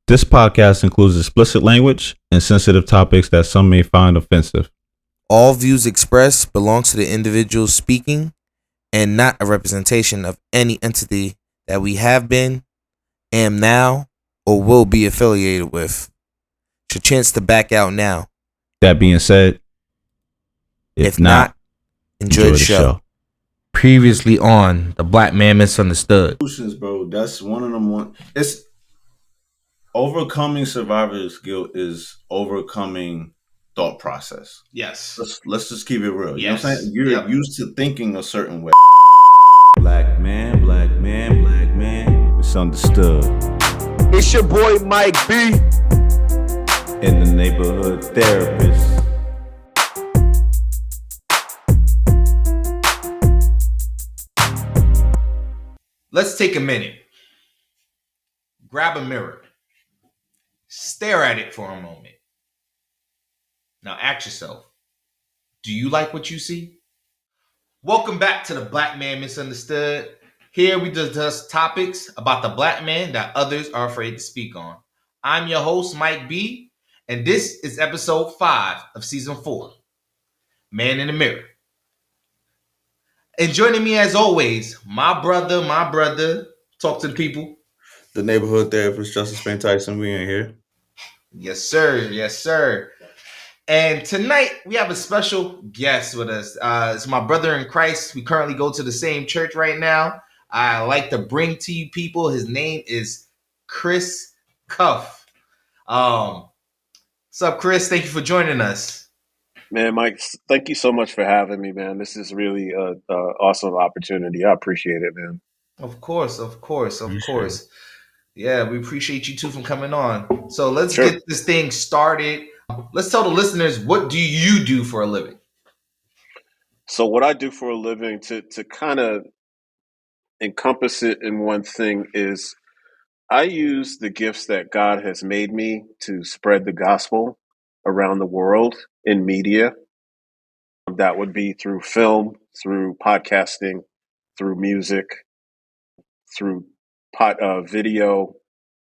This podcast includes explicit language and sensitive topics that some may find offensive. All views expressed belong to the individual speaking and not a representation of any entity that we have been, am now, or will be affiliated with. It's your chance to back out now. That being said, if not, enjoy the show. Previously on The Black Man Misunderstood. Bro, that's one of them. It's overcoming survivor's guilt is overcoming thought process. Yes. Let's just keep it real. You know what I'm Yes. saying? You're Yep. used to thinking a certain way. Black man, misunderstood. It's your boy Mike B. In the neighborhood therapist. Let's take a minute. Grab a mirror. Stare at it for a moment. Now ask yourself, do you like what you see? Welcome back to the Black Man Misunderstood. Here we discuss topics about the black man that others are afraid to speak on. I'm your host, Mike B, and this is episode 5 of season 4, Man in the Mirror. And joining me as always, my brother, talk to the people. The neighborhood therapist, Justice Payne Tyson, we in here. Yes, sir. And tonight we have a special guest with us. It's my brother in Christ. We currently go to the same church right now. I like to bring to you people. His name is Chris Cuff. What's up, Chris? Thank you for joining us. Man, Mike, thank you so much for having me, man. This is really an awesome opportunity. I appreciate it, man. Of course. Yeah, we appreciate you too for coming on. So let's get this thing started. Let's tell the listeners, what do you do for a living? So what I do for a living, to kind of encompass it in one thing, is I use the gifts that God has made me to spread the gospel around the world in media. That would be through film, through podcasting, through music, through video,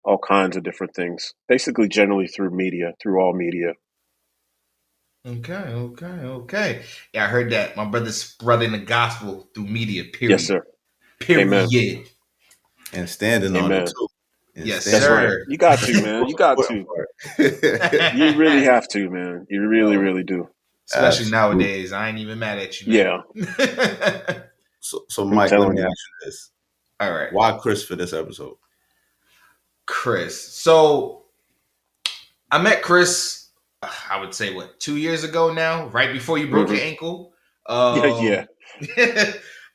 all kinds of different things. Basically, generally through media, through all media. Okay. Yeah, I heard that. My brother's spreading the gospel through media, period. Yes, sir. Period. Amen. And standing on it too. Yes, sir. Right. You got to, man. You got to. You really have to, man. You really do. Especially nowadays. I ain't even mad at you, man. Yeah. So Mike, let me ask you this. All right. Why Chris for this episode? Chris. So I met Chris, I would say, 2 years ago now, right before you broke your ankle. Yeah.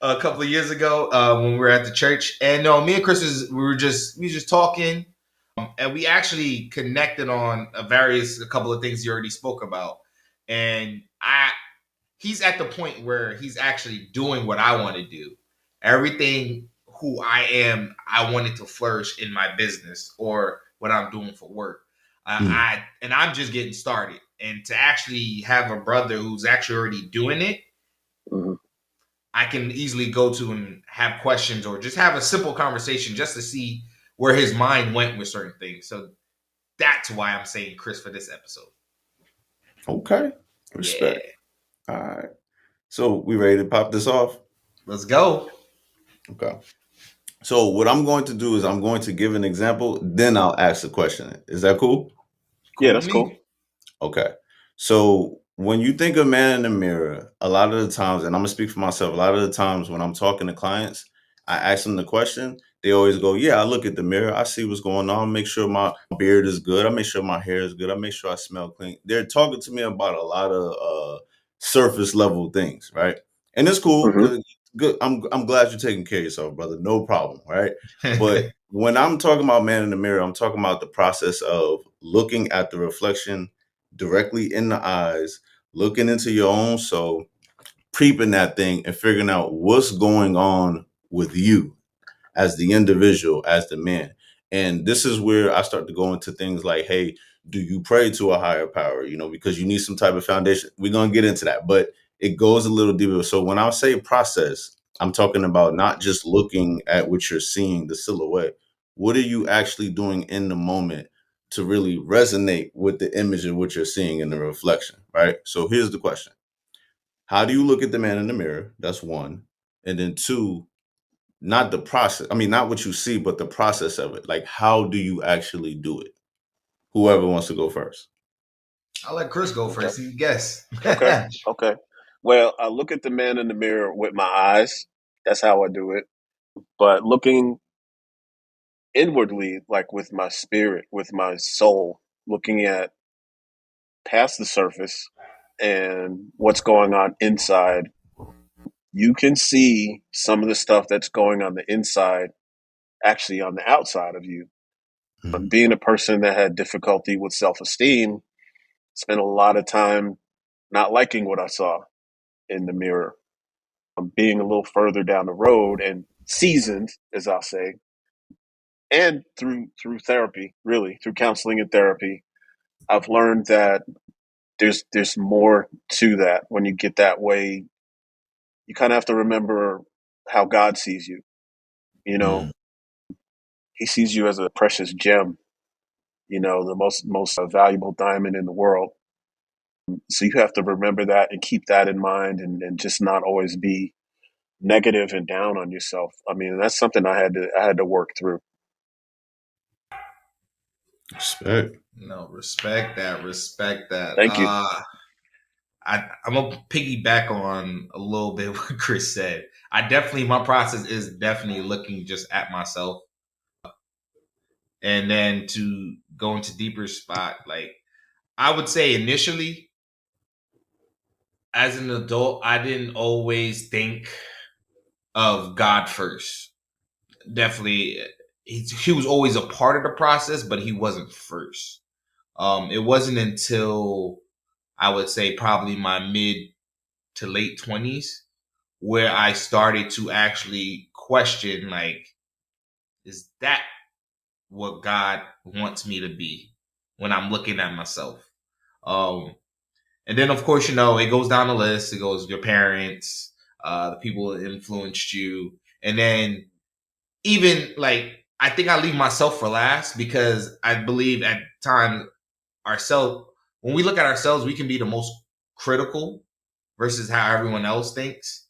A couple of years ago when we were at the church. And me and Chris, we were just talking. And we actually connected on a couple of things you already spoke about. And he's at the point where he's actually doing what I want to do. Everything who I am, I wanted to flourish in my business or what I'm doing for work. I'm just getting started. And to actually have a brother who's actually already doing it, I can easily go to and have questions or just have a simple conversation just to see where his mind went with certain things. So that's why I'm saying Chris for this episode. Okay. Respect. Yeah. All right. So we ready to pop this off? Let's go. Okay. So what I'm going to do is I'm going to give an example, then I'll ask the question. Is that cool? Yeah, that's cool. Okay. So when you think of man in the mirror, a lot of the times, and I'm going to speak for myself, a lot of the times when I'm talking to clients, I ask them the question, they always go, yeah, I look at the mirror, I see what's going on, make sure my beard is good, I make sure my hair is good, I make sure I smell clean. They're talking to me about a lot of surface level things, right? And it's cool. Good. I'm glad you're taking care of yourself, brother. No problem, right? But when I'm talking about man in the mirror, I'm talking about the process of looking at the reflection directly in the eyes, looking into your own soul, peeping that thing and figuring out what's going on with you as the individual, as the man. And this is where I start to go into things like, hey, do you pray to a higher power? Because you need some type of foundation. We're going to get into that, but it goes a little deeper. So when I say process, I'm talking about not just looking at what you're seeing, the silhouette. What are you actually doing in the moment to really resonate with the image of what you're seeing in the reflection, right? So here's the question. How do you look at the man in the mirror? That's one. And then two, not the process. I mean, not what you see, but the process of it. Like, how do you actually do it? Whoever wants to go first. I'll let Chris go Okay. first. You guess. Okay. Okay. Well, I look at the man in the mirror with my eyes. That's how I do it. But looking inwardly, like with my spirit, with my soul, looking at past the surface and what's going on inside, you can see some of the stuff that's going on the inside actually on the outside of you. Mhm. Being a person that had difficulty with self esteem, spent a lot of time not liking what I saw in the mirror. Being a little further down the road and seasoned, as I'll say, and through therapy, really through counseling and therapy, I've learned that there's more to that. When you get that way, you kind of have to remember how God sees you. You know, Mm. He sees you as a precious gem. The most valuable diamond in the world. So you have to remember that and keep that in mind, and just not always be negative and down on yourself. I mean, that's something I had to work through. Respect. No, respect that. Respect that. Thank you. I'm gonna piggyback on a little bit what Chris said. My process is definitely looking just at myself, and then to go into deeper spot. Like I would say initially, as an adult, I didn't always think of God first. Definitely, he was always a part of the process, but he wasn't first. It wasn't until I would say probably my mid to late 20s where I started to actually question, like, is that what God wants me to be when I'm looking at myself? Um, and then, of course, it goes down the list. It goes your parents, the people that influenced you, and then even like I think I leave myself for last because I believe at times ourselves when we look at ourselves, we can be the most critical versus how everyone else thinks,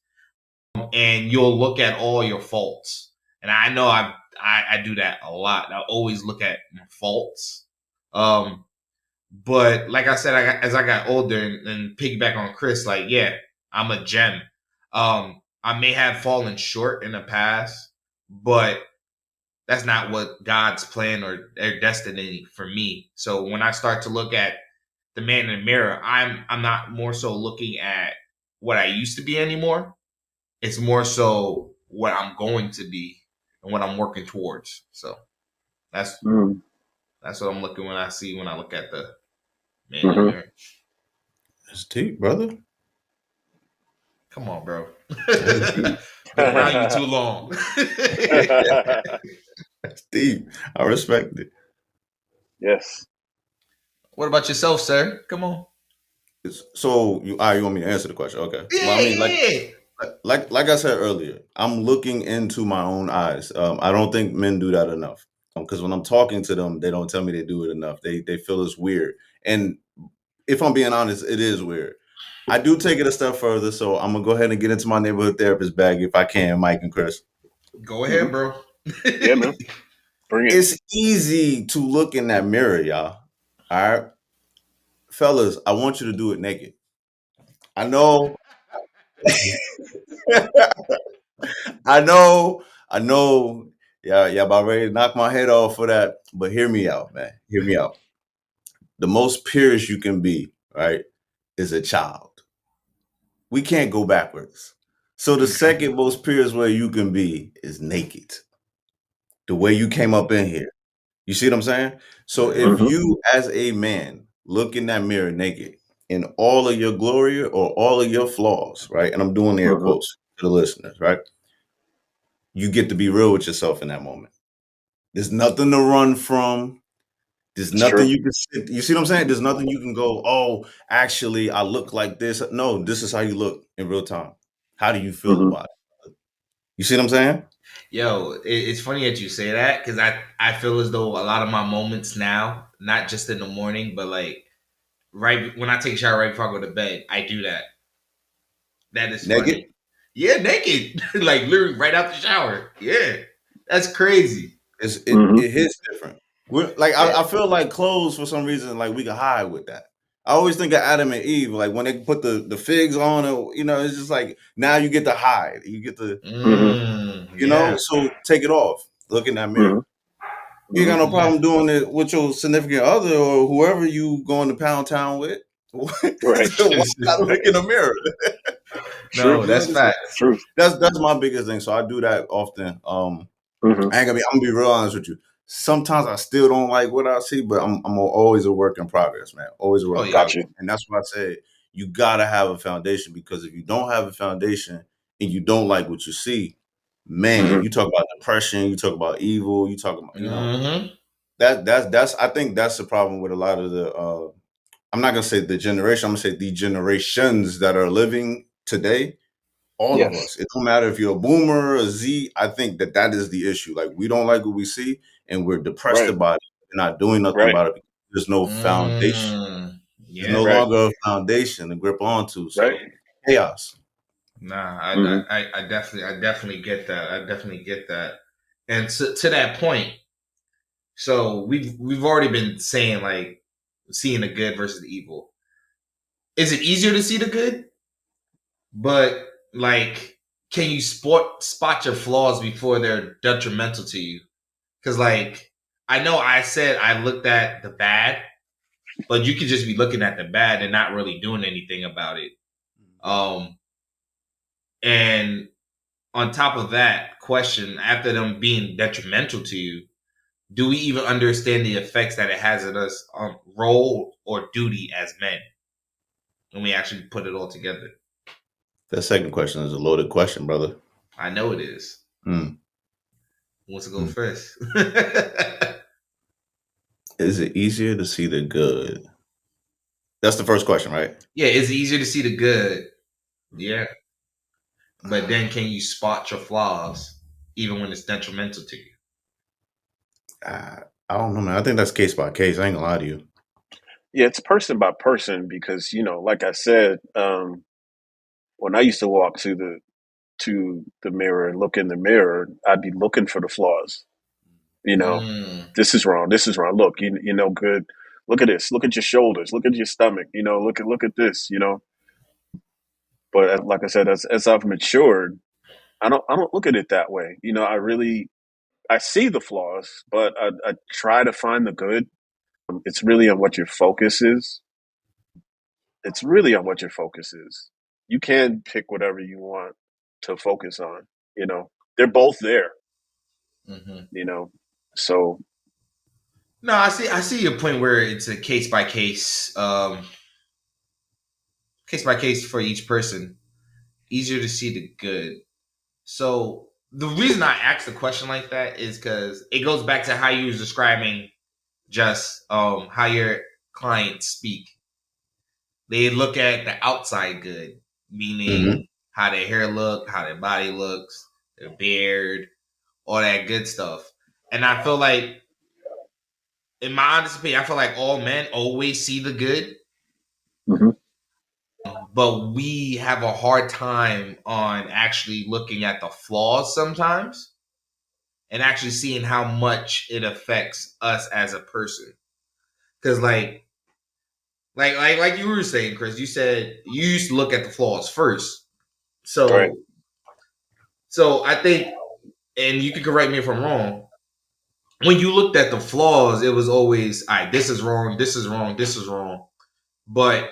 and you'll look at all your faults. And I know I do that a lot. I always look at my faults. But like I said, as I got older and piggyback on Chris, like, yeah, I'm a gem. I may have fallen short in the past, but that's not what God's plan or destiny for me. So when I start to look at the man in the mirror, I'm not more so looking at what I used to be anymore. It's more so what I'm going to be and what I'm working towards. So that's Mm. that's what I'm looking when I look at the man in the Hmm. mirror. That's deep, brother. Come on, bro. That is deep. Been around you too long. That's deep. I respect it. Yes. What about yourself, sir? Come on. So you want me to answer the question? Okay. Well, I Yeah, mean, yeah. like I said earlier, I'm looking into my own eyes. I don't think men do that enough. Because when I'm talking to them, they don't tell me they do it enough. They feel it's weird. And if I'm being honest, it is weird. I do take it a step further, so I'm gonna go ahead and get into my neighborhood therapist bag if I can, Mike and Chris. Go Hmm. ahead, bro. Yeah, man. Bring it. It's easy to look in that mirror, y'all. All right, fellas, I want you to do it naked. I know, I know. Yeah, yeah, about ready to knock my head off for that. But hear me out, man. Hear me out. The most purest you can be, right, is a child. We can't go backwards. So the second most purest way you can be is naked. The way you came up in here. You see what I'm saying? So if Hmm. you as a man look in that mirror naked in all of your glory or all of your flaws, right? And I'm doing air Hmm. quotes to the listeners, right? You get to be real with yourself in that moment. There's nothing to run from. There's It's nothing true. you can sit. You see what I'm saying? There's nothing you can go, oh, actually, I look like this. No, this is how you look in real time. How do you feel Hmm. about it? You see what I'm saying? Yo, it's funny that you say that because I feel as though a lot of my moments now, not just in the morning, but like right when I take a shower right before I go to bed, I do that. That is Naked? funny. Yeah, naked, like literally right out the shower. Yeah, that's crazy. Hmm. It hits different. We're, like Yeah. I feel like clothes for some reason like we can hide with that. I always think of Adam and Eve, like when they put the figs on, or it's just like now you get to hide, you get to, Hmm. Yeah. so take it off. Look in that Hmm. mirror. You ain't Hmm. got no Yeah. problem doing it with your significant other or whoever you going to pound town with. Why Right. not look in the mirror? No, Truth. You that's understand? facts. Truth. That's my biggest thing. So I do that often. Hmm. I'm gonna be real honest with you. Sometimes I still don't like what I see, but I'm always a work in progress, man. Always a work Oh in yeah. Got progress. you. And that's why I said you gotta have a foundation, because if you don't have a foundation and you don't like what you see, man, Hmm. you talk about depression, you talk about evil, you talk about, Mm-hmm. that's I think that's the problem with a lot of the I'm not gonna say the generation, I'm gonna say the generations that are living today. All of Yes. us. It don't matter if you're a boomer or a Z. I think that is the issue. Like we don't like what we see, and we're depressed Right. about it. We're not doing nothing Right. about it because there's no foundation. There's no Yeah. Right. longer a foundation to grip onto. Right. So chaos. Nah, Hmm. I definitely get that. I definitely get that. And to that point, so we've already been saying like seeing the good versus the evil. Is it easier to see the good? But like, can you spot your flaws before they're detrimental to you? Because like, I know I said I looked at the bad, but you could just be looking at the bad and not really doing anything about it. Um, and on top of that question, after them being detrimental to you, do we even understand the effects that it has on us on role or duty as men when we actually put it all together? That second question is a loaded question, brother. I know it is. Mm, Who wants to go mm. first? Is it easier to see the good? That's the first question, right? Yeah, it's easier to see the good. Yeah. But then can you spot your flaws even when it's detrimental to you? I don't know, man. I think that's case by case. I ain't gonna lie to you. Yeah, it's person by person because like I said, when I used to walk to the mirror and look in the mirror, I'd be looking for the flaws. You know, Mm, this is wrong. This is wrong. Look, you know, good. Look at this. Look at your shoulders. Look at your stomach. Look at this. But like I said, as I've matured, I don't look at it that way. I see the flaws, but I try to find the good. It's really on what your focus is. It's really on what your focus is. You can pick whatever you want to focus on. They're both there. hmm You know, so No, I see your point where it's a case by case for each person. Easier to see the good. So the reason I asked a question like that is because it goes back to how you was describing just how your clients speak. They look at the outside good, Hmm. meaning how their hair look, how their body looks, their beard, all that good stuff. And I feel like, in my honest opinion, I feel like all men always see the good, mhm, but we have a hard time on actually looking at the flaws sometimes and actually seeing how much it affects us as a person. Because like you were saying, Chris, you said you used to look at the flaws first. right. So I think, and you can correct me if I'm wrong. When you looked at the flaws, it was always, all right, this is wrong, this is wrong, this is wrong. But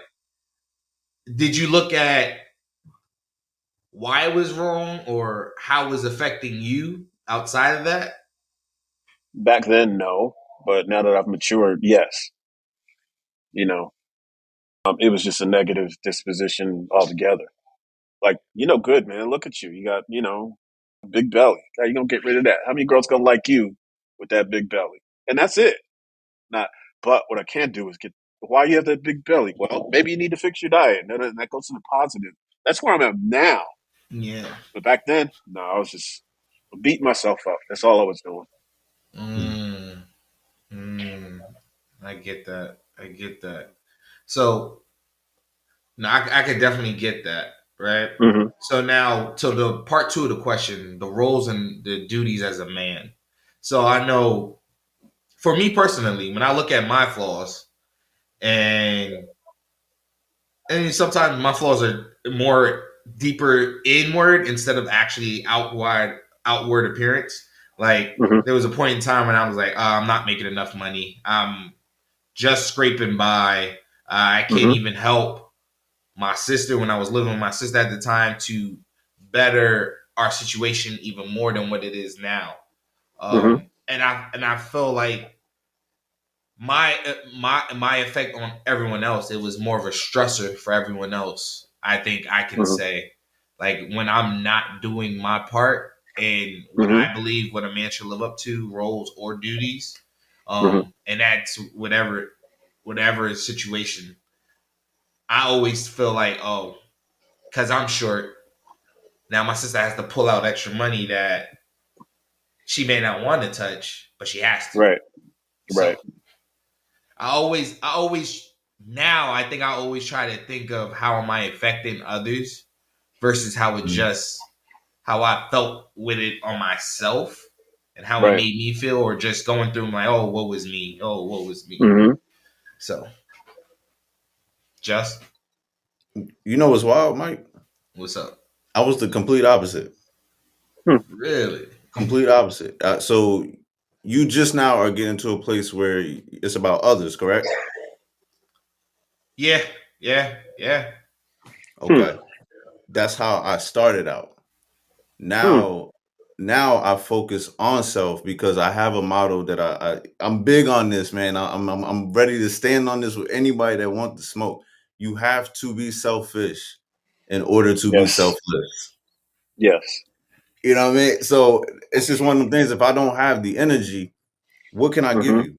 did you look at why it was wrong or how it was affecting you outside of that? Back then, no, but now that I've matured, yes. You know, it was just a negative disposition altogether. Like, good man. Look at you. You got, a big belly. How you gonna get rid of that? How many girls gonna like you with that big belly? And that's it. Not. But what I can't do is get. Why you have that big belly? Well, maybe you need to fix your diet. That goes to the positive. That's where I'm at now. Yeah. But back then, no, I was just. beat myself up. That's all I was doing. Mm. Mm, mm, I get that. I get that. So now I could definitely get that, right? Hmm. So now to the part two of the question, the roles and the duties as a man. So I know for me personally, when I look at my flaws and sometimes my flaws are more deeper inward instead of actually outward appearance. Like Hmm. there was a point in time when I was like, I'm not making enough money. I'm just scraping by. I can't Hmm. even help my sister when I was living with my sister at the time to better our situation even more than what it is now. Hmm. And I feel like my effect on everyone else, it was more of a stressor for everyone else. I think I can Hmm. say, like when I'm not doing my part and what Hmm. I believe what a man should live up to, roles or duties, Hmm. and that's whatever situation. I always feel like, oh, because I'm short now, my sister has to pull out extra money that she may not want to touch, but she has to. Right. Right. So I always now I think I always try to think of how am I affecting others versus how I felt with it on myself and how it Right. made me feel, or just going through my what was me, what was me. Hmm. So just You know what's wild, Mike? what's up? I was the complete opposite. Hmm. Really? Complete opposite. So you just now are getting to a place where it's about others, correct? Yeah, yeah, yeah. Hmm. Okay. That's how I started out. Hmm. Now, now I focus on self because I have a motto that I'm big on this, man. I'm ready to stand on this with anybody that wants to smoke. You have to be selfish in order to be Yes. selfless. Yes. You know what I mean? So it's just one of the things. If I don't have the energy, what can I give Hmm. you?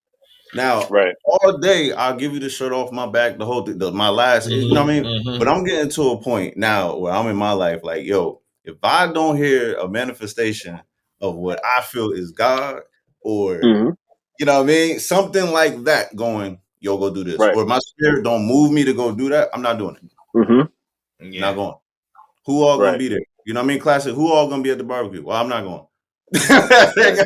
Now, Right. all day I'll give you the shirt off my back, the whole thing, my last, you know what I mean? But Mm-hmm. I'm getting to a point now where I'm in my life, like, yo, if I don't hear a manifestation of what I feel is God, or Hmm. you know what I mean, something like that, going, yo, go do this, Right. or my spirit don't move me to go do that, I'm not doing it. Hmm. Not Yeah. going. Who all gonna Right. be there? You know what I mean? Classic. Who all gonna be at the barbecue? Well, I'm not going. Right.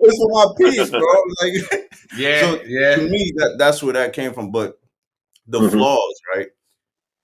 It's for my peace, bro. Like, so Yeah, to yeah. me, that's where that came from. But the Hmm. flaws, right?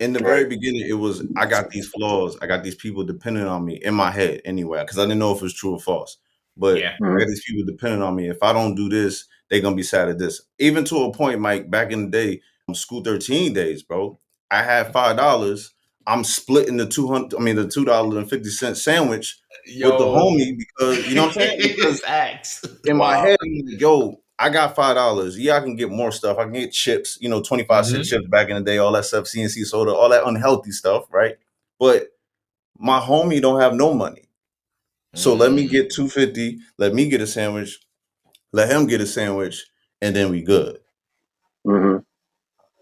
In the Right. very beginning, it was I got these flaws. I got these people depending on me in my head anyway, because I didn't know if it was true or false. But Yeah. I Hmm. got these people depending on me. If I don't do this, they're gonna be sad at this. Even to a point, Mike, back in the day, school 13 days, bro. I had $5. I'm splitting the 200, I mean the $2.50 sandwich with the Yo. homie because you know what I'm saying? Because Facts. in my Wow. head, I'm like, yo, I got $5. Yeah, I can get more stuff. I can get chips, 25-cent Mm-hmm. chips back in the day, all that stuff, CNC soda, all that unhealthy stuff, right? But my homie don't have no money. So let me Mm. get 250, let me get a sandwich, let him get a sandwich, and then we good. Hmm.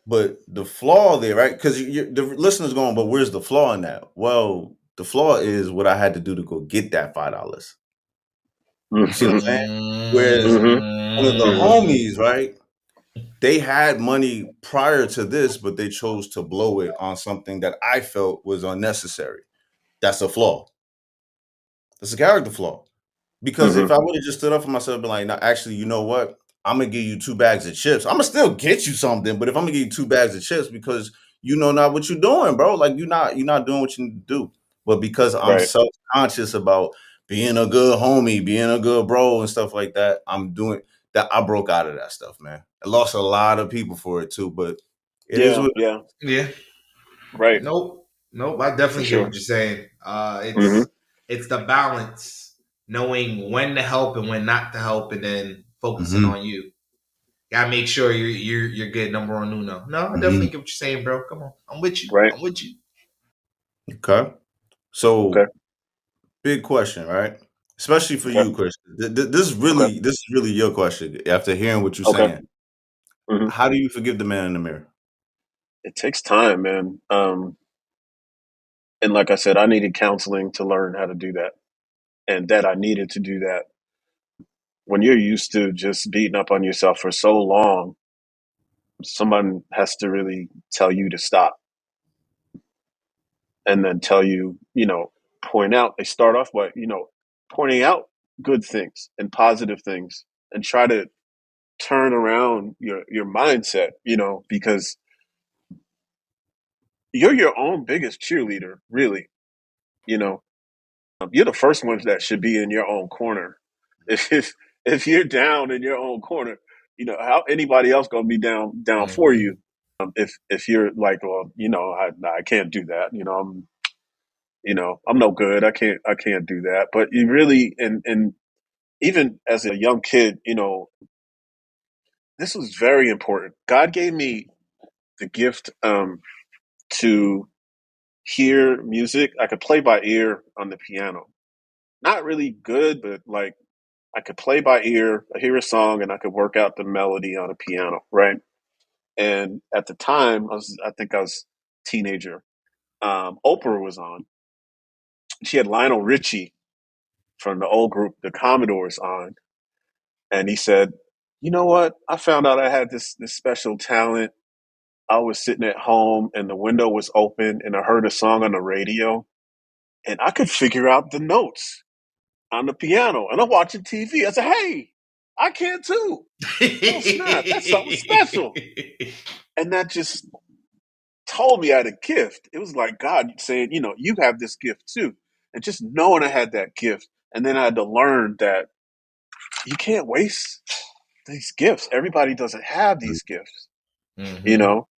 But the flaw there, right? Because the listener's going, but where's the flaw in that? Well, the flaw is what I had to do to go get that $5. You see what I'm Hmm. saying? Whereas Hmm. one of the Hmm. homies, right? They had money prior to this, but they chose to blow it on something that I felt was unnecessary. That's a flaw. That's a character flaw. Because Hmm. if I would have just stood up for myself and been like, no, actually, you know what? I'm gonna give you 2 bags of chips. I'm gonna still get you something, but if I'm gonna give you 2 bags of chips because you know not what you're doing, bro. Like you're not doing what you need to do. But because I'm Right. self-conscious about being a good homie, being a good bro and stuff like that, I'm doing that. I broke out of that stuff, man. I lost a lot of people for it too, but it is Yeah. what Yeah. Yeah. Right. Nope. Nope. I For definitely get sure. what you're saying. Hmm. It's the balance, knowing when to help and when not to help, and then focusing hmm on you. Gotta make sure you're good. Number one, uno. No, I definitely hmm get what you're saying, bro. Come on, I'm with you. Right. I'm with you. Okay. Okay. So big question, right? Especially for Okay. you, Christian. This is Okay. really your question. After hearing what you're Okay. saying, Hmm. how do you forgive the man in the mirror? It takes time, man. And like I said, I needed counseling to learn how to do that. and that I needed to do that. When you're used to just beating up on yourself for so long, someone has to really tell you to stop, and then tell you, point out. They start off by, pointing out good things and positive things, and try to turn around your mindset, because you're your own biggest cheerleader, really. You know, you're the first ones that should be in your own corner. If you're down in your own corner, how anybody else gonna be down for Mm-hmm. you? If you're like, well, I can't do that. I'm no good. I can't do that. But you really, and even as a young kid, this was very important. God gave me the gift to hear music. I could play by ear on the piano. Not really good, but like I could play by ear. I hear a song and I could work out the melody on a piano, right? And at the time, I think I was a teenager. Oprah was on. She had Lionel Richie from the old group, the Commodores, on, and he said, "You know what? I found out I had this special talent. I was sitting at home and the window was open and I heard a song on the radio and I could figure out the notes on the piano and I'm watching TV. I said, hey, I can too. Oh, snap. That's something special." And that just told me I had a gift. It was like God saying, you have this gift too. And just knowing I had that gift. And then I had to learn that you can't waste these gifts. Everybody doesn't have these gifts. You Mm-hmm. know,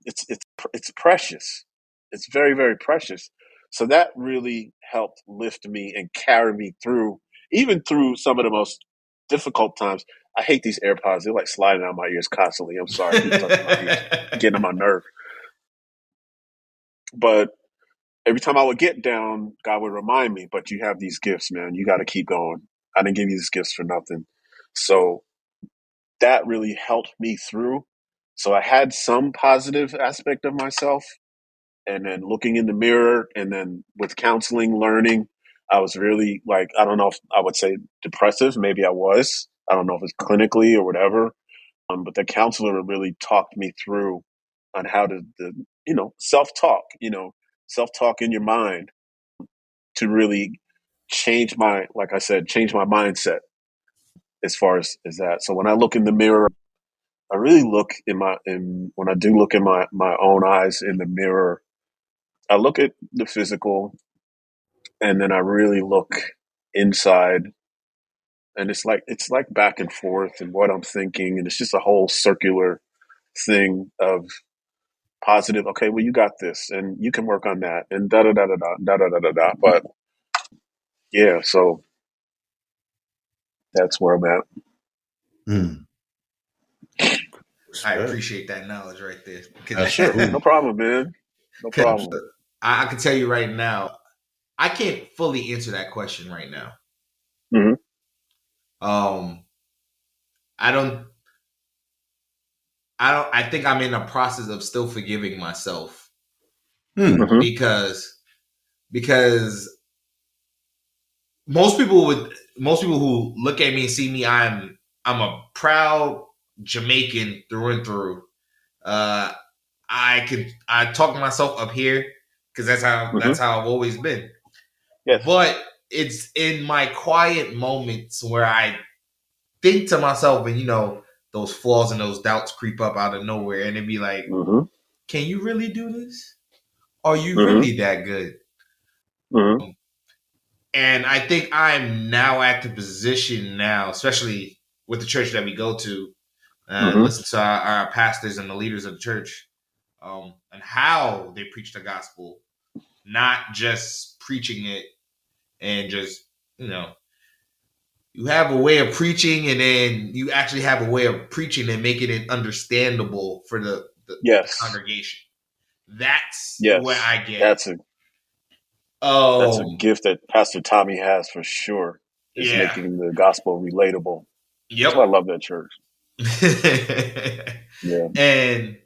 it's precious. It's very, very precious. So that really helped lift me and carry me through, even through some of the most difficult times. I hate these AirPods. They're like sliding out my ears constantly. I'm sorry, I keep touching my ears, getting on my nerve. But every time I would get down, God would remind me, but you have these gifts, man. You got to keep going. I didn't give you these gifts for nothing. So that really helped me through. So I had some positive aspect of myself, and then looking in the mirror, and then with counseling, learning, I was really like, I don't know if I would say depressive. Maybe I was. I don't know if it's clinically or whatever. But the counselor really talked me through on how to, self-talk, self-talk in your mind to really change like I said, change my mindset as far as that. So when I look in the mirror, I really look when I do look in my own eyes in the mirror, I look at the physical, and then I really look inside, and it's like back and forth and what I'm thinking, and it's just a whole circular thing of positive. Okay, well, you got this, and you can work on that, and da da da da da da da da da. But yeah, so that's where I'm at. Mm. I Respect. appreciate that knowledge right there because That's Sure, cool. no problem, man. No problem. I can tell you right now, I can't fully answer that question right now. Hmm. Um, I don't, I think I'm in a process of still forgiving myself Hmm. Hmm. because because most people who look at me and see me, I'm a proud Jamaican through and through. Uh, I talk myself up here because Hmm. that's how I've always been. Yes. But it's in my quiet moments where I think to myself, and those flaws and those doubts creep up out of nowhere, and it'd be like, Hmm. can you really do this? Are you Hmm. really that good? Hmm. And I think I'm now at the position now, especially with the church that we go to, Hmm. listen to our pastors and the leaders of the church, and how they preach the gospel, not just preaching it and just, you have a way of preaching, and then you actually have a way of preaching and making it understandable for the Yes. congregation. That's where Yes. I get. That's a Um, gift that Pastor Tommy has for sure. Is yeah, making the gospel relatable. That's why I yep. love that church. Yeah. And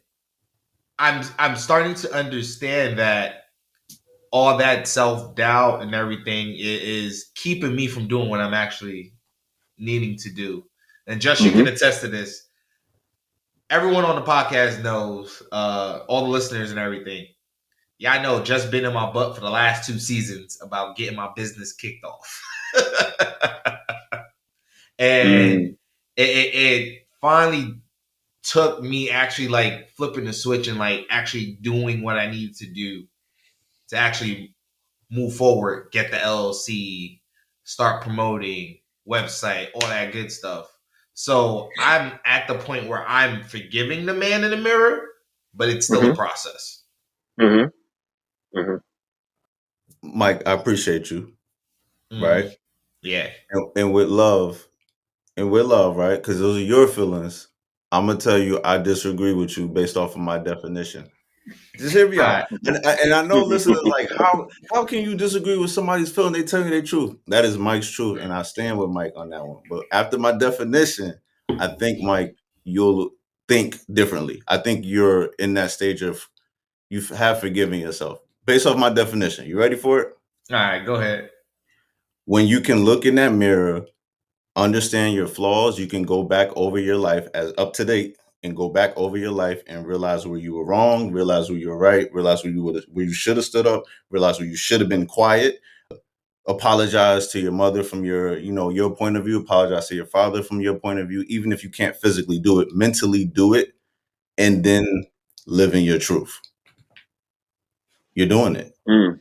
I'm starting to understand that all that self doubt and everything is keeping me from doing what I'm actually needing to do. And Josh, you can Mm-hmm. attest to this. Everyone on the podcast knows, all the listeners and everything. Yeah, I know. Just been in my butt for the last 2 seasons about getting my business kicked off, and Mm. it finally took me actually like flipping the switch and like actually doing what I needed to do to actually move forward, get the LLC, start promoting, website, all that good stuff. So I'm at the point where I'm forgiving the man in the mirror, but it's still a Mm-hmm. process. Mm-hmm. Mm-hmm. Mike, I appreciate you, Mm, right? yeah. And with love, right? Because those are your feelings. I'm gonna tell you, I disagree with you based off of my definition. Just hear me All out. right. And I know listeners like, how can you disagree with somebody's feeling? They tell you their truth. That is Mike's truth, and I stand with Mike on that one. But after my definition, I think Mike, you'll think differently. I think you're in that stage of you have forgiven yourself based off my definition. You ready for it? All right. Go ahead. When you can look in that mirror, understand your flaws, you can go back over your life as up to date and go back over your life and realize where you were wrong, realize where you were right, realize where you should have stood up, realize where you should have been quiet. Apologize to your mother from your point of view, apologize to your father from your point of view, even if you can't physically do it, mentally do it, and then live in your truth. You're doing it. Mm.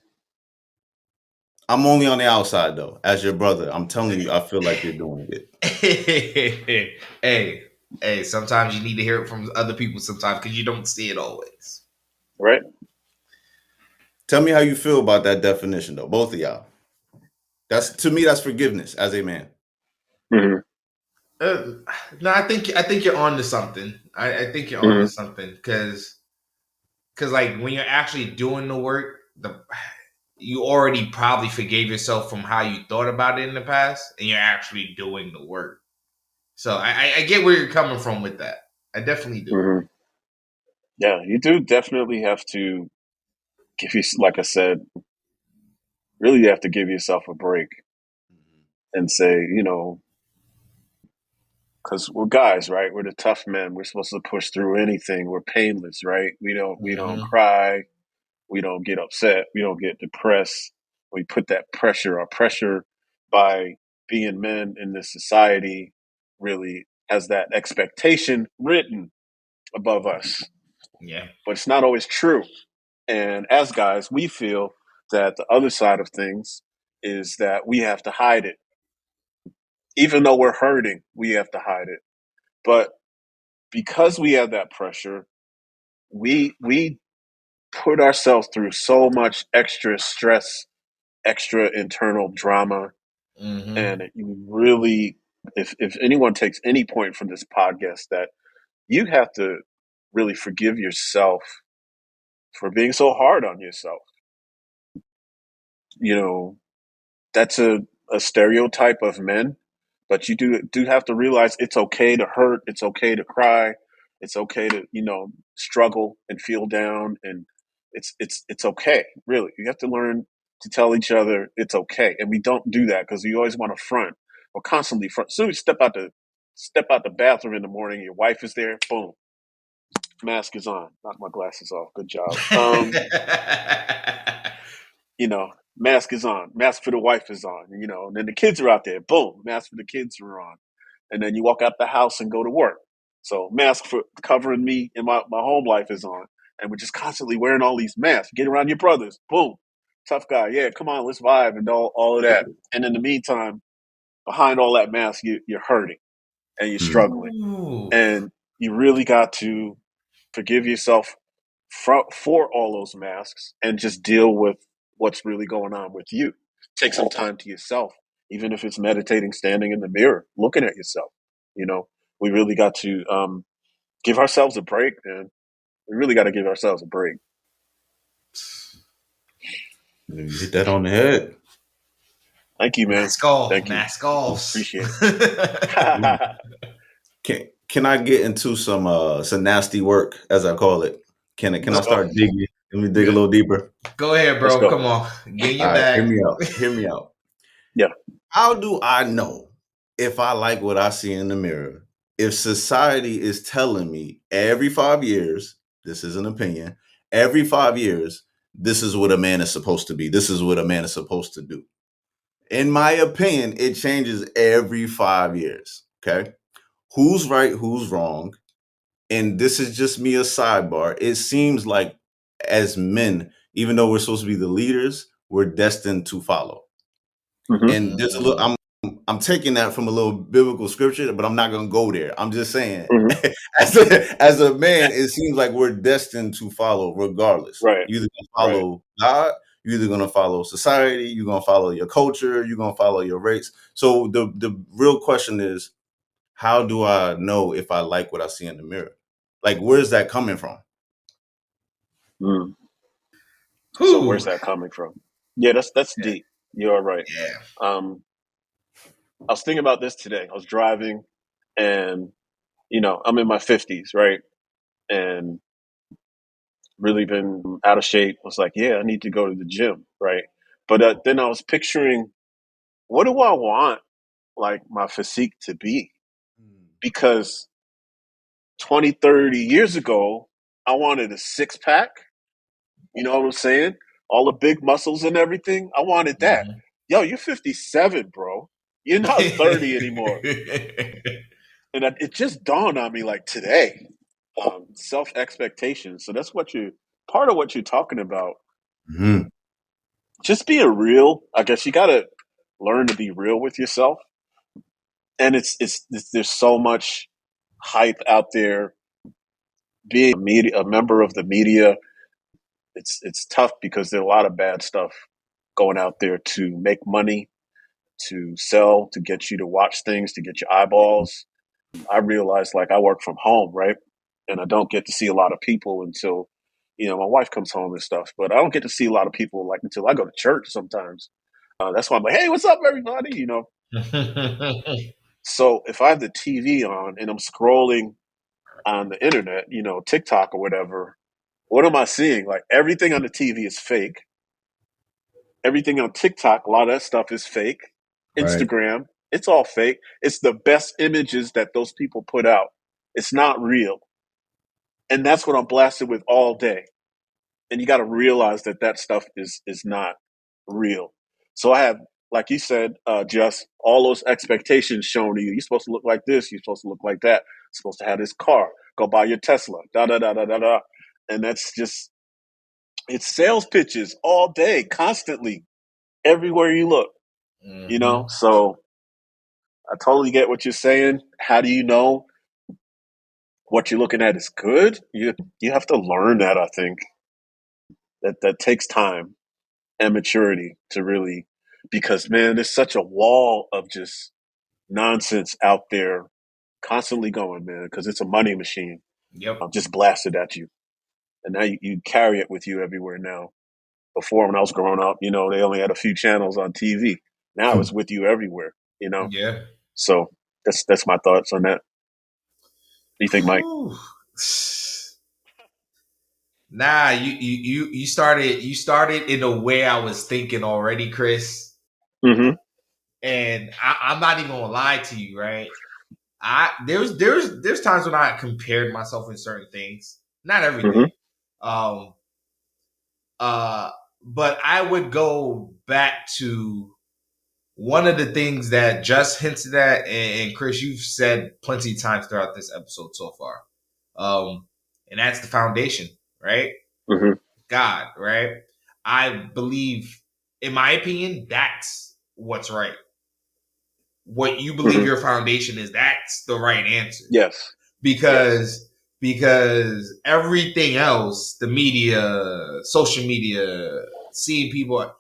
I'm only on the outside though. As your brother, I'm telling you, I feel like you're doing it. hey, hey. Sometimes you need to hear it from other people. Sometimes because you don't see it always. Right. Tell me how you feel about that definition though, both of y'all. That's to me, that's forgiveness as a man. Mm-hmm. Uh, no, I think you're on to something. I think you're on to Mm-hmm. something because like when you're actually doing the work, you already probably forgave yourself from how you thought about it in the past, and you're actually doing the work. So I get where you're coming from with that. I definitely do. Mm-hmm. Yeah, you do definitely have to give you, like I said, really you have to give yourself a break and say, because we're guys, right? We're the tough men. We're supposed to push through anything. We're painless, right? We don't Mm-hmm. cry. We don't get upset. We don't get depressed. We put that pressure. Our pressure by being men in this society really has that expectation written above us, Yeah. but it's not always true. And as guys, we feel that the other side of things is that we have to hide it. Even though we're hurting, we have to hide it. But because we have that pressure, we put ourselves through so much extra stress, extra internal drama, Mm-hmm. and you really, if anyone takes any point from this podcast, that you have to really forgive yourself for being so hard on yourself. You know, that's a stereotype of men, but you do have to realize it's okay to hurt, it's okay to cry, it's okay to struggle and feel down, and it's okay. Really, you have to learn to tell each other it's okay, and we don't do that because we always want to front. We're constantly front. As soon as you step out the bathroom in the morning, your wife is there. Boom, mask is on. Knock my glasses off. Good job. Mask is on, mask for the wife is on, and then the kids are out there, boom, mask for the kids are on. And then you walk out the house and go to work. So mask for covering me and my home life is on. And we're just constantly wearing all these masks. Get around your brothers, boom. Tough guy, yeah, come on, let's vibe and all of that. And in the meantime, behind all that mask, you're hurting and you're Mm. struggling. Ooh. And you really got to forgive yourself for all those masks and just deal with what's really going on with you. Take some time to yourself, even if it's meditating, standing in the mirror, looking at yourself. You know, we really got to give ourselves a break, man. We really got to give ourselves a break. You hit that on the head. Thank you, man. Mask off. Thank you. Mask offs. Appreciate Mm. it. Can I get into some nasty work, as I call it? Can I Go. start digging? Let me dig a little deeper. Go ahead, Let's bro. go. Come on, get in All your right, hear bag. me out. Hear me out. Yeah. How do I know if I like what I see in the mirror? If society is telling me every 5 years, this is an opinion, every 5 years, this is what a man is supposed to be. This is what a man is supposed to do. In my opinion, it changes every 5 years. Okay. Who's right? Who's wrong? And this is just me a sidebar. It seems like as men, even though we're supposed to be the leaders, we're destined to follow. Hmm. And there's a little I'm taking that from a little biblical scripture, but I'm not gonna go there. I'm just saying, Hmm. as a man, it seems like we're destined to follow regardless. Right. You're either gonna Right. follow God, you're either gonna follow society, you're gonna follow your culture, you're gonna follow your race. So the real question is, how do I know if I like what I see in the mirror? Like, where's that coming from? Mm. So where's Whew. that coming from? Yeah, that's Yeah. deep. You're right. Yeah. Um, I was thinking about this today. I was driving, and I'm in my 50s, right? And really been out of shape. I was like, yeah, I need to go to the gym, right? But then I was picturing, what do I want, like, my physique to be? Because 20, 30 years ago, I wanted a six pack. You know what I'm saying? All the big muscles and everything. I wanted that. Mhm. Yo, you're 57, bro. You're not 30 anymore. And it just dawned on me like today. Self expectation. So that's part of what you're talking about. Mhm. Just being real. I guess you got to learn to be real with yourself. And it's there's so much hype out there. Being a member of the media, it's tough because there's a lot of bad stuff going out there to make money, to sell, to get you to watch things, to get your eyeballs. I realized, like, I work from home, right? And I don't get to see a lot of people until, my wife comes home and stuff. But I don't get to see a lot of people, like, until I go to church sometimes. That's why I'm like, hey, what's up, everybody? So if I have the TV on and I'm scrolling on the internet, TikTok or whatever, what am I seeing? Like, everything on the TV is fake. Everything on TikTok, a lot of that stuff is fake. Right. Instagram, it's all fake. It's the best images that those people put out. It's not real. And that's what I'm blasted with all day. And you got to realize that that stuff is not real. So I have, like you said, just all those expectations shown to you. You're supposed to look like this. You're supposed to look like that. You're supposed to have this car. Go buy your Tesla. Da da da da da da. And that's just, it's sales pitches all day, constantly, everywhere you look. Mhm. So I totally get what you're saying. How do you know what you're looking at is good? You have to learn that. I think that takes time and maturity to really, because man, there's such a wall of just nonsense out there, constantly going, man, because it's a money machine. Yep. Just blasted at you, and now you carry it with you everywhere now. Before, when I was growing up, they only had a few channels on TV. Now Hmm. it's with you everywhere. Yeah. So that's my thoughts on that. What do you think, Mike? Whew. Nah, you started in a way I was thinking already, Chris. Mm-hmm. And I'm not even gonna lie to you, right? There's times when I compared myself in certain things, not Mm-hmm. everything. Um, uh, but I would go back to one of the things that just hinted at, and Chris, you've said plenty of times throughout this episode so far. And that's the foundation, right? Mm-hmm. God, right? I believe, in my opinion, that's what's right. What you believe Mm-hmm. your foundation is, that's the right answer. Yes. Yes. Because everything else, the media, social media, seeing people,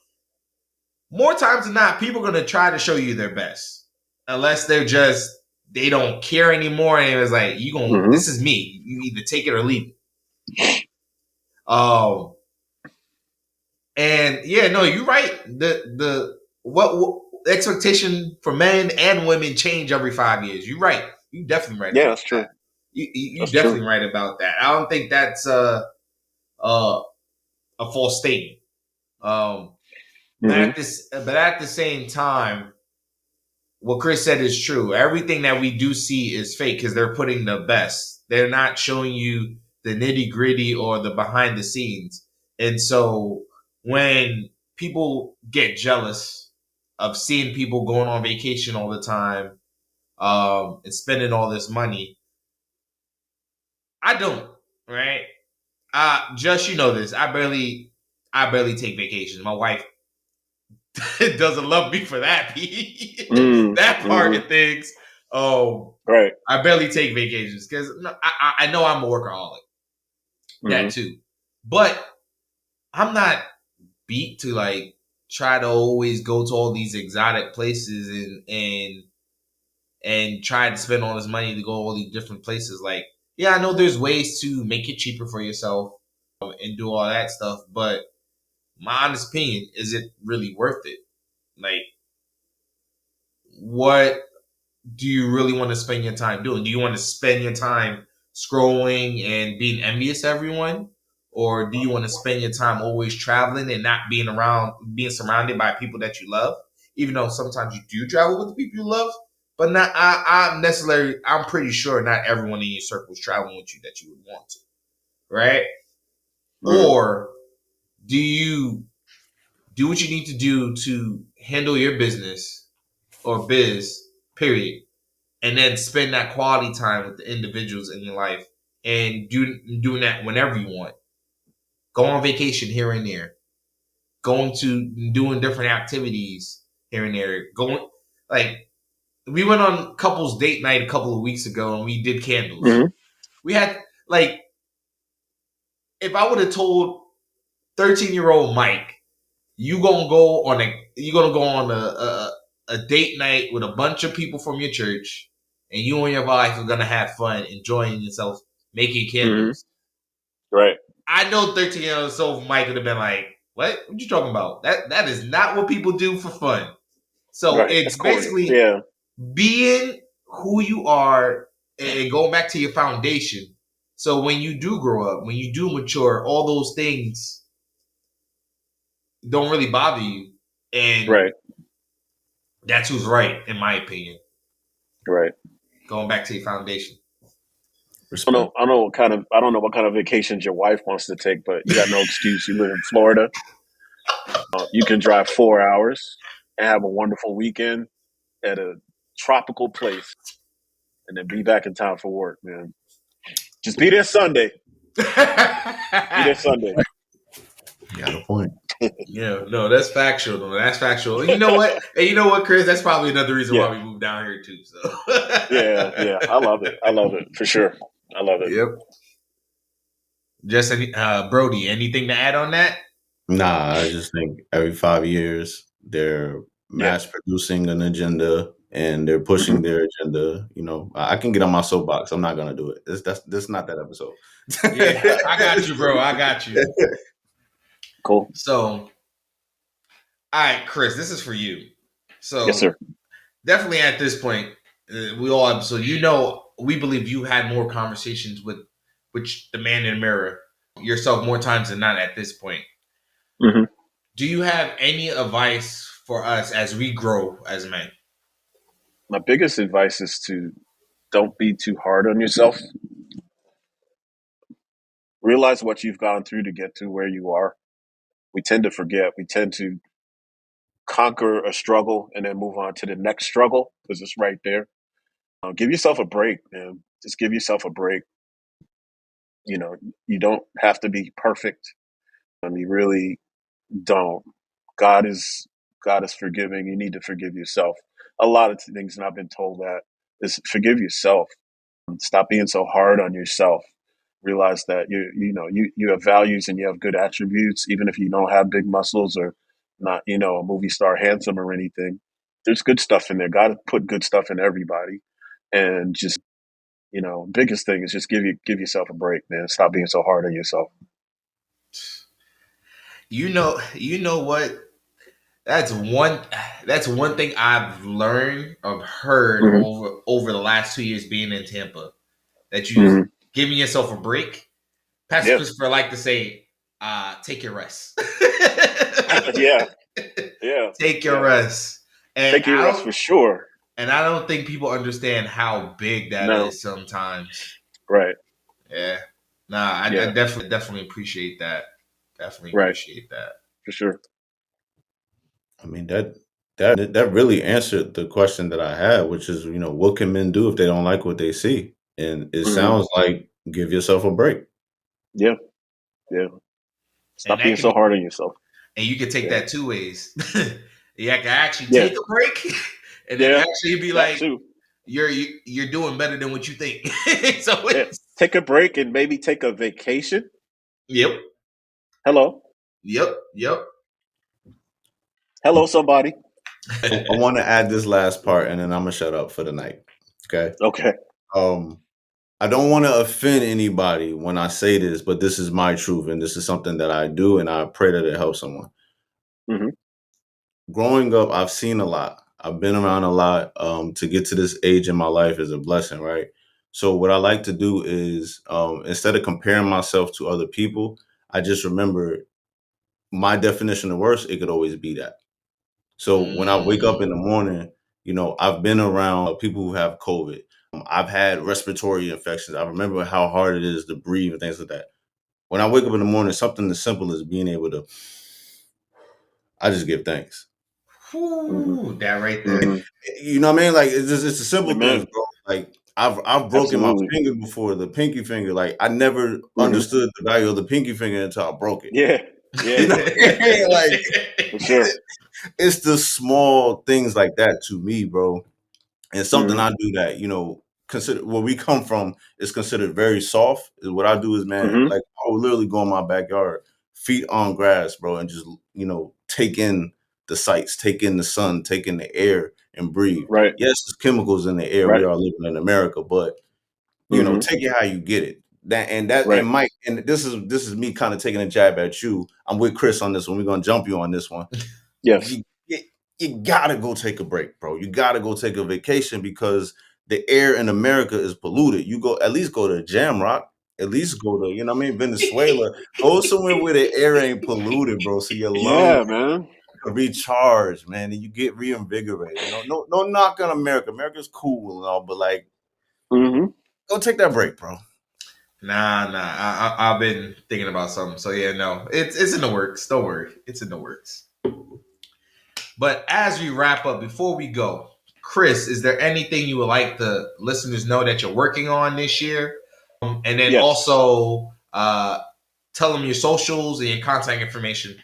more times than not, people are going to try to show you their best, unless they don't care anymore, and it's like, Mm-hmm. this is me, you either take it or leave it. um and yeah, no, you're right. The what expectation for men and women change every 5 years. You're right. You definitely right Yeah, about that's that. true. You That's true. definitely right about that. I don't think that's uh a false statement. Mm-hmm. But at the same time, what Chris said is true. Everything that we do see is fake because they're putting the best. They're not showing you the nitty gritty or the behind the scenes. And so when people get jealous of seeing people going on vacation all the time, and spending all this money, I don't. Right? Just you know this. I barely take vacations. My wife doesn't love me for that that part Mm-hmm. of things. Right. I barely take vacations because I know I'm a workaholic. Mm-hmm. That too, but I'm not beat to like try to always go to all these exotic places and try to spend all this money to go all these different places. Like, yeah, I know there's ways to make it cheaper for yourself and do all that stuff, but my honest opinion, is it really worth it? Like, what do you really want to spend your time doing? Do you want to spend your time scrolling and being envious of everyone? Or do you want to spend your time always traveling and not being surrounded by people that you love? Even though sometimes you do travel with the people you love, but I'm pretty sure not everyone in your circle is traveling with you that you would want to, right? Mm-hmm. Or do you do what you need to do to handle your business or biz, period, and then spend that quality time with the individuals in your life and doing that whenever you want. Go on vacation here and there. Going to doing different activities here and there. Going like we went on couples date night a couple of weeks ago and we did candles. Mm-hmm. We had like if I would have told 13-year-old Mike, you gonna go on a date night with a bunch of people from your church, and you and your wife are gonna have fun, enjoying yourself, making Mm-hmm. candles. Right. I know 13-year-old old Mike would have been like, "What? What you talking about? That is not what people do for fun." So Right. it's That's corny. basically Yeah. being who you are and going back to your foundation. So when you do grow up, when you do mature, all those things don't really bother you, and Right. that's who's right, in my opinion. Right. Going back to your foundation. Respect. I don't know what kind of vacations your wife wants to take, but you got no excuse. You live in Florida. You can drive 4 hours and have a wonderful weekend at a tropical place, and then be back in time for work, man. Just be there Sunday. Be there Sunday. You got a point. Yeah, no, that's factual. No, that's factual. And you know what? And you know what, Chris? That's probably another reason Yeah. why we moved down here too. So, Yeah. I love it. I love it for sure. I love it. yep. Just Brody, anything to add on that? Nah, I just think every 5 years they're Yeah. mass producing an agenda and they're pushing Hmm. their agenda. You know, I can get on my soapbox. I'm not gonna do it. That's not that episode. Yeah, I got you, bro. I got you. Cool. So, all right, Chris, this is for you. Yes, So, sir. definitely at this point, we all have. So, we believe you had more conversations with the man in the mirror yourself more times than not at this point. Hmm. Do you have any advice for us as we grow as men? My biggest advice is to don't be too hard on yourself. Realize what you've gone through to get to where you are. We tend to forget. We tend to conquer a struggle and then move on to the next struggle because it's right there. Give yourself a break, man. Just give yourself a break. You know, you don't have to be perfect. You really don't. God is God is forgiving. You need to forgive yourself. A lot of things, and I've been told that is forgive yourself. Stop being so hard on yourself. Realize that you have values and you have good attributes, even if you don't have big muscles or not, a movie star handsome or anything. There's good stuff in there. God put good stuff in everybody, and just biggest thing is just give yourself a break, man. Stop being so hard on yourself. You know what? That's one. That's one thing I've learned, I've heard Hmm. over the last 2 years being in Tampa. That you Hmm. giving yourself a break. Pastor Yeah. Christopher like to say, take your rest. Yeah, yeah, Take your yeah. rest. And Take your rest for sure. I don't think people understand how big that No, is sometimes. right. Yeah. Nah, I Yeah, definitely appreciate that. Definitely right. appreciate that. For sure. I mean that really answered the question that I had, which is, what can men do if they don't like what they see? And it Hmm. sounds like give yourself a break. Yeah, yeah. And Stop that being can so be, hard on yourself. and you can take Yeah, that two ways. You can actually yeah, take a break, and then yeah. actually be That like, too. you're doing better than what you think. So Yeah. it's Take a break and maybe take a vacation. yep, Hello, yep. hello, somebody. I want to add this last part, and then I'm gonna shut up for the night. Okay. Okay. Um, I don't want to offend anybody when I say this, but this is my truth, and this is something that I do, and I pray that it helps someone. Hmm. Growing up, I've seen a lot. I've been around a lot. To get to this age in my life is a blessing, right? So what I like to do is, instead of comparing myself to other people, I just remember my definition of worse. It could always be that. So when I wake up in the Mm. morning, I've been around people who have COVID. I've had respiratory infections. I remember how hard it is to breathe and things like that. When I wake up in the morning, something as simple as being able to, I just give thanks. Hmm. Whew, that right there. Hmm. You know what I mean? Like it's the simple things, Amen. bro. Like I've broken my Absolutely. finger before, the pinky finger. Like I never Hmm. understood the value of the pinky finger until I broke it. Yeah, You yeah, know what I mean? Like for sure. it's the small things like that to me, bro. And something Hmm. I do that, consider where we come from is considered very soft. Is what I do is, man, Hmm. like I will literally go in my backyard, feet on grass, bro, and just take in the sights, take in the sun, take in the air, and breathe. Right, Yes, there's chemicals in the air. We right. are living in America, but Hmm. take it how you get it. And Right. Mike, and this is me kind of taking a jab at you. I'm with Chris on this one. We're gonna jump you on this one. Yes. You gotta go take a break, bro. You gotta go take a vacation because the air in America is polluted. You go at least go to Jamrock, at least go to, Venezuela. Go somewhere where the air ain't polluted, bro. So your lungs Yeah, man. can recharge, man, and you get reinvigorated. No knock on America. America's cool and all, but like Hmm. go take that break, bro. Nah. I've been thinking about something. So yeah, no, it's in the works. Don't worry, it's in the works. But as we wrap up, before we go, Chris, is there anything you would like the listeners know that you're working on this year? And then Yes. also tell them your socials and your contact information.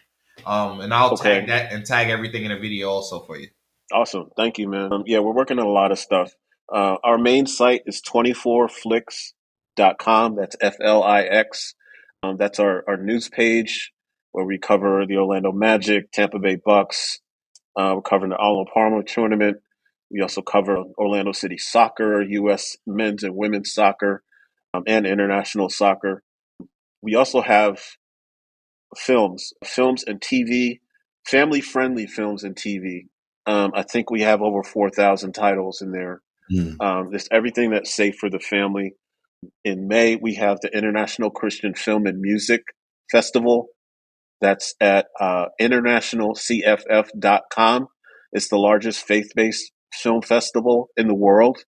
And I'll tag Okay. that and tag everything in a video also for you. Awesome. Thank you, man. Yeah, we're working on a lot of stuff. Our main site is 24flix.com. That's FLIX. That's our news page where we cover the Orlando Magic, Tampa Bay Bucks. We're covering the Arnold Palmer tournament. We also cover Orlando City soccer, U.S. men's and women's soccer, and international soccer. We also have films and TV, family friendly films and TV. I think we have over 4,000 titles in there. Mm, It's everything that's safe for the family. In May, we have the International Christian Film and Music Festival. That's at internationalcff.com. It's the largest faith based film festival in the world.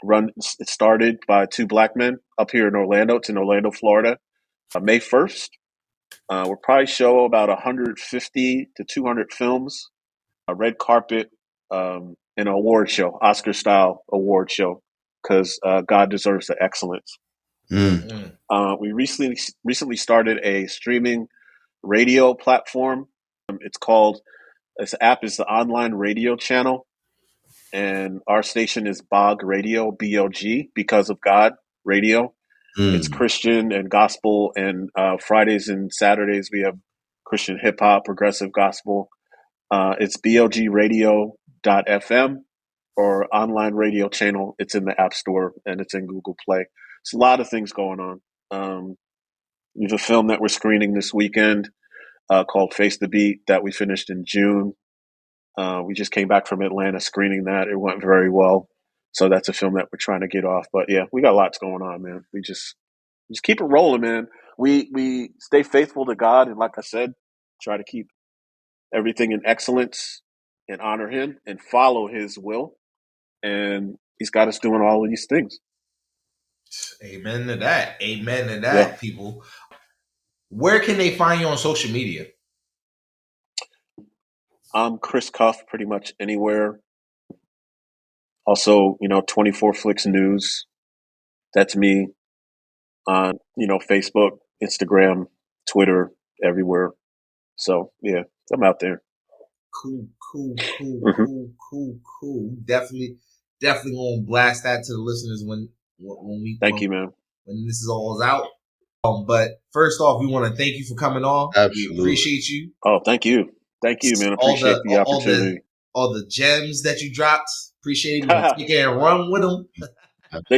It started by two black men up here in Orlando. It's in Orlando, Florida, May 1st. We'll probably show about 150 to 200 films, a red carpet, an award show, Oscar style award show, because God deserves the excellence. mm, Mm. We recently started a streaming radio platform. It's called this app is the online radio channel, and our station is Bog Radio, BOG, because of God Radio. It's mm, Christian and gospel, and Fridays and Saturdays we have Christian hip hop, progressive gospel. It's bogradio.fm or online radio channel. It's in the App Store and it's in Google Play. It's a lot of things going on. There's a film that we're screening this weekend called Face the Beat that we finished in June. We just came back from Atlanta screening that. It went very well. So that's a film that we're trying to get off. But yeah, we got lots going on, man. We just keep it rolling, man. we stay faithful to God, and like I said, try to keep everything in excellence and honor Him and follow His will. And He's got us doing all of these things. Amen to that. Amen to Yeah, that, people. Where can they find you on social media? I'm Chris Cuff pretty much anywhere. Also, 24 Flicks News. That's me on, Facebook, Instagram, Twitter, everywhere. So yeah, I'm out there. Cool, cool, cool, Hmm. cool, cool, cool. Definitely gonna blast that to the listeners Thank you, man. when this is all out. But first off, we want to thank you for coming on. We Absolutely. appreciate you. Oh, thank you. Thank you, man. All Appreciate the the opportunity. all the gems that you dropped. Appreciate it. We're gonna take it and run with them. There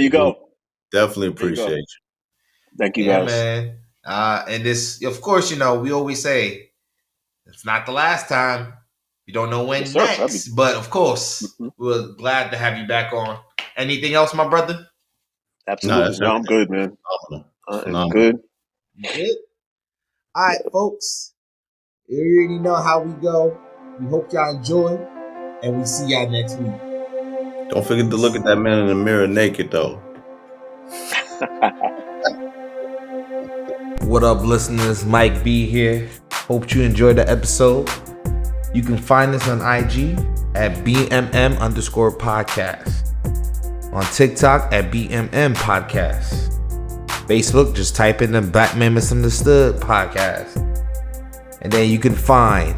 you Absolutely. go. Definitely There you go. appreciate Thank you, Yeah, guys. man. And this, of course, we always say it's not the last time. You don't know Yes, when sir. next, but of course, Mhm. we're glad to have you back on. Anything else, my brother? you. No, Absolutely. that's No, I'm everything. good, man. Phenomenal. It's I am phenomenal. good. You good? All right, folks. You already know how we go. We hope y'all enjoy, and we see y'all next week. Don't forget to look at that man in the mirror naked, though. What up, listeners? Mike B here. Hope you enjoyed the episode. You can find us on IG at BMM_podcast. On TikTok at BMM Podcast. Facebook, just type in the Black Man Misunderstood Podcast. And then you can find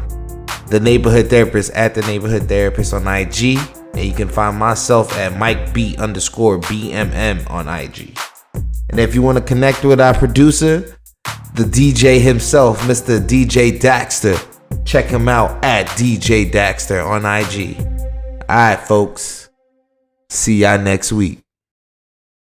the Neighborhood Therapist at the Neighborhood Therapist on IG. And you can find myself at MikeB_BMM on IG. And if you want to connect with our producer, the DJ himself, Mr. DJ Daxter, check him out at DJ Daxter on IG. Alright, folks. See y'all next week.